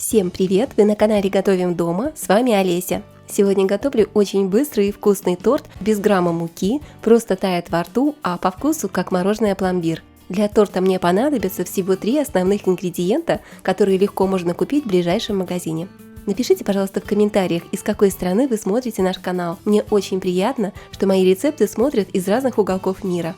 Всем привет! Вы на канале Готовим дома, с вами Олеся. Сегодня готовлю очень быстрый и вкусный торт без грамма муки, просто тает во рту, а по вкусу как мороженое пломбир. Для торта мне понадобится всего 3 основных ингредиента, которые легко можно купить в ближайшем магазине. Напишите, пожалуйста, в комментариях, из какой страны вы смотрите наш канал. Мне очень приятно, что мои рецепты смотрят из разных уголков мира.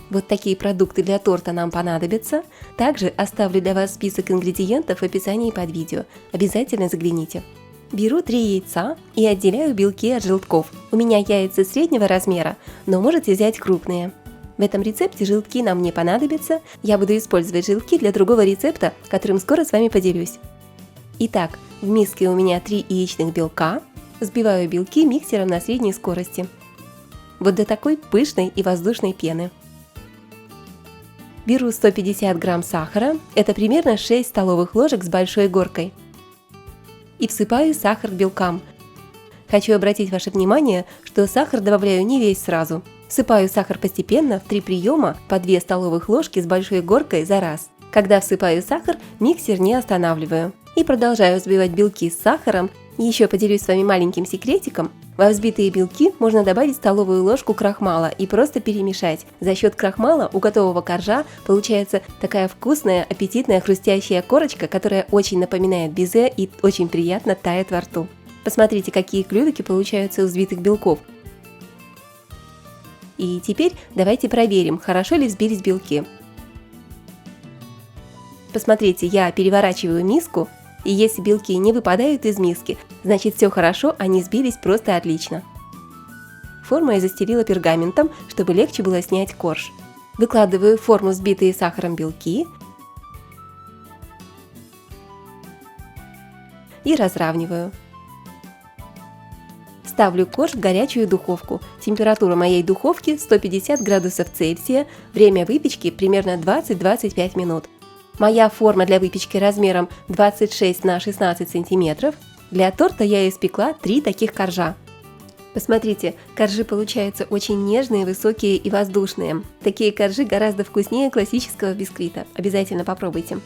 Вот такие продукты для торта нам понадобятся. Также оставлю для вас список ингредиентов в описании под видео. Обязательно загляните. Беру 3 яйца и отделяю белки от желтков. У меня яйца среднего размера, но можете взять крупные. В этом рецепте желтки нам не понадобятся. Я буду использовать желтки для другого рецепта, которым скоро с вами поделюсь. Итак, в миске у меня 3 яичных белка. Взбиваю белки миксером на средней скорости. Вот до такой пышной и воздушной пены. Беру 150 грамм сахара, это примерно 6 столовых ложек с большой горкой. И всыпаю сахар к белкам. Хочу обратить ваше внимание, что сахар добавляю не весь сразу. Всыпаю сахар постепенно в 3 приема по 2 столовых ложки с большой горкой за раз. Когда всыпаю сахар, миксер не останавливаю. И продолжаю взбивать белки с сахаром. Еще поделюсь с вами маленьким секретиком. Во взбитые белки можно добавить столовую ложку крахмала и просто перемешать. За счет крахмала у готового коржа получается такая вкусная, аппетитная, хрустящая корочка, которая очень напоминает безе и очень приятно тает во рту. Посмотрите, какие клювики получаются у взбитых белков. И теперь давайте проверим, хорошо ли взбились белки. Посмотрите, я переворачиваю миску. И если белки не выпадают из миски, значит все хорошо, они сбились просто отлично. Форму я застелила пергаментом, чтобы легче было снять корж. Выкладываю в форму взбитые сахаром белки и разравниваю. Ставлю корж в горячую духовку. Температура моей духовки 150 градусов Цельсия, время выпечки примерно 20-25 минут. Моя форма для выпечки размером 26 на 16 см. Для торта я испекла 3 таких коржа. Посмотрите, коржи получаются очень нежные, высокие и воздушные. Такие коржи гораздо вкуснее классического бисквита. Обязательно попробуйте.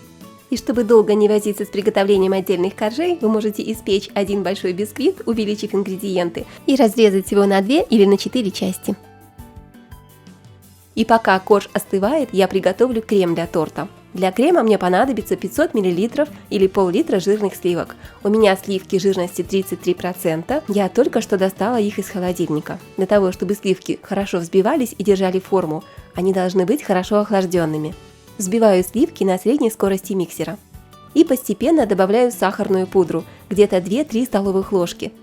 И чтобы долго не возиться с приготовлением отдельных коржей, вы можете испечь один большой бисквит, увеличив ингредиенты, и разрезать его на 2 или на 4 части. И пока корж остывает, я приготовлю крем для торта. Для крема мне понадобится 500 мл или пол-литра жирных сливок. У меня сливки жирности 33%, я только что достала их из холодильника. Для того, чтобы сливки хорошо взбивались и держали форму, они должны быть хорошо охлажденными. Взбиваю сливки на средней скорости миксера. И постепенно добавляю сахарную пудру, где-то 2-3 столовых ложки.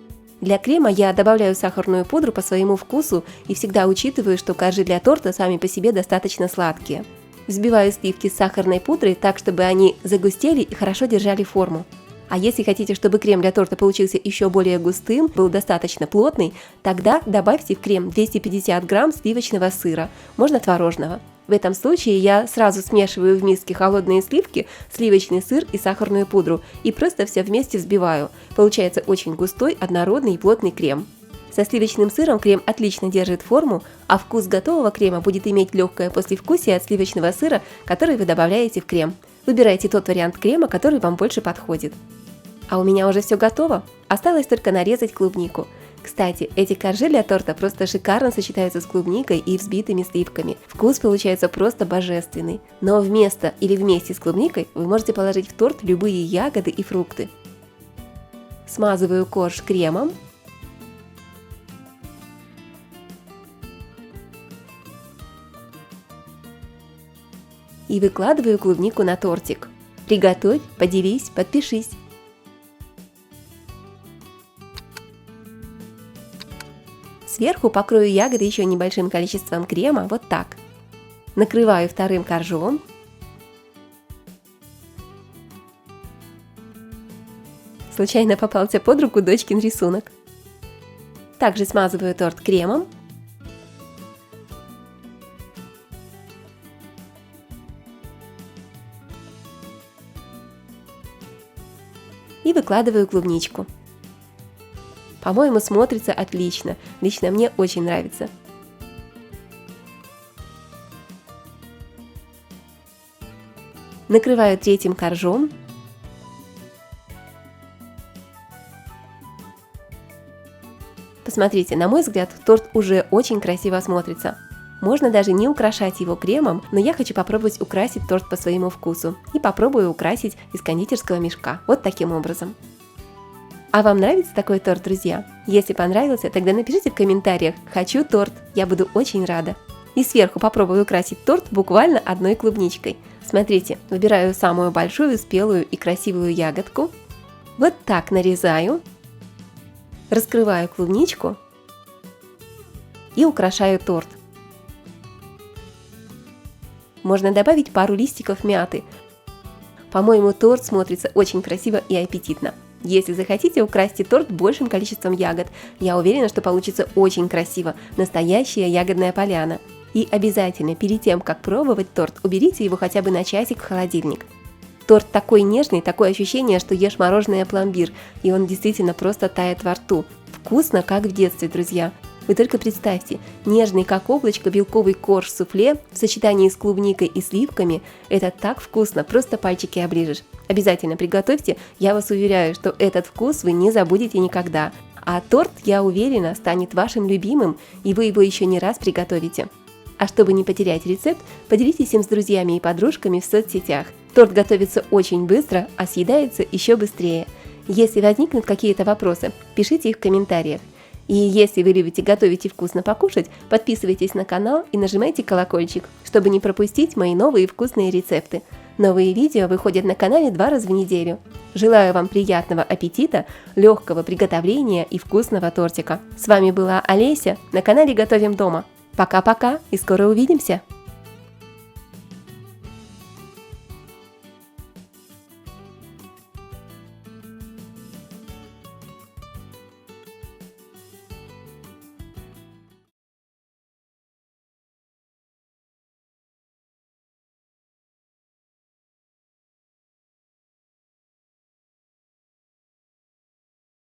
Для крема я добавляю сахарную пудру по своему вкусу и всегда учитываю, что коржи для торта сами по себе достаточно сладкие. Взбиваю сливки с сахарной пудрой так, чтобы они загустели и хорошо держали форму. А если хотите, чтобы крем для торта получился еще более густым, был достаточно плотный, тогда добавьте в крем 250 грамм сливочного сыра, можно творожного. В этом случае я сразу смешиваю в миске холодные сливки, сливочный сыр и сахарную пудру и просто все вместе взбиваю. Получается очень густой, однородный и плотный крем. Со сливочным сыром крем отлично держит форму, а вкус готового крема будет иметь легкое послевкусие от сливочного сыра, который вы добавляете в крем. Выбирайте тот вариант крема, который вам больше подходит. А у меня уже все готово, осталось только нарезать клубнику. Кстати, эти коржи для торта просто шикарно сочетаются с клубникой и взбитыми сливками. Вкус получается просто божественный. Но вместо или вместе с клубникой вы можете положить в торт любые ягоды и фрукты. Смазываю корж кремом. И выкладываю клубнику на тортик. Приготовь, поделись, подпишись. Сверху покрою ягоды еще небольшим количеством крема, вот так. Накрываю вторым коржом. Случайно попался под руку дочкин рисунок. Также смазываю торт кремом. И выкладываю клубничку. По-моему, смотрится отлично. Лично мне очень нравится. Накрываю третьим коржом. Посмотрите, на мой взгляд, торт уже очень красиво смотрится. Можно даже не украшать его кремом, но я хочу попробовать украсить торт по своему вкусу. И попробую украсить из кондитерского мешка. Вот таким образом. А вам нравится такой торт, друзья? Если понравился, тогда напишите в комментариях «Хочу торт», я буду очень рада. И сверху попробую украсить торт буквально одной клубничкой. Смотрите, выбираю самую большую, спелую и красивую ягодку. Вот так нарезаю. Раскрываю клубничку и украшаю торт. Можно добавить пару листиков мяты. По-моему, торт смотрится очень красиво и аппетитно. Если захотите, украсьте торт большим количеством ягод. Я уверена, что получится очень красиво. Настоящая ягодная поляна. И обязательно перед тем, как пробовать торт, уберите его хотя бы на часик в холодильник. Торт такой нежный, такое ощущение, что ешь мороженое пломбир, и он действительно просто тает во рту. Вкусно, как в детстве, друзья. Вы только представьте, нежный как облачко белковый корж суфле в сочетании с клубникой и сливками – это так вкусно, просто пальчики оближешь. Обязательно приготовьте, я вас уверяю, что этот вкус вы не забудете никогда. А торт, я уверена, станет вашим любимым, и вы его еще не раз приготовите. А чтобы не потерять рецепт, поделитесь им с друзьями и подружками в соцсетях. Торт готовится очень быстро, а съедается еще быстрее. Если возникнут какие-то вопросы, пишите их в комментариях. И если вы любите готовить и вкусно покушать, подписывайтесь на канал и нажимайте колокольчик, чтобы не пропустить мои новые вкусные рецепты. Новые видео выходят на канале 2 раза в неделю. Желаю вам приятного аппетита, легкого приготовления и вкусного тортика. С вами была Олеся на канале Готовим дома. Пока-пока и скоро увидимся!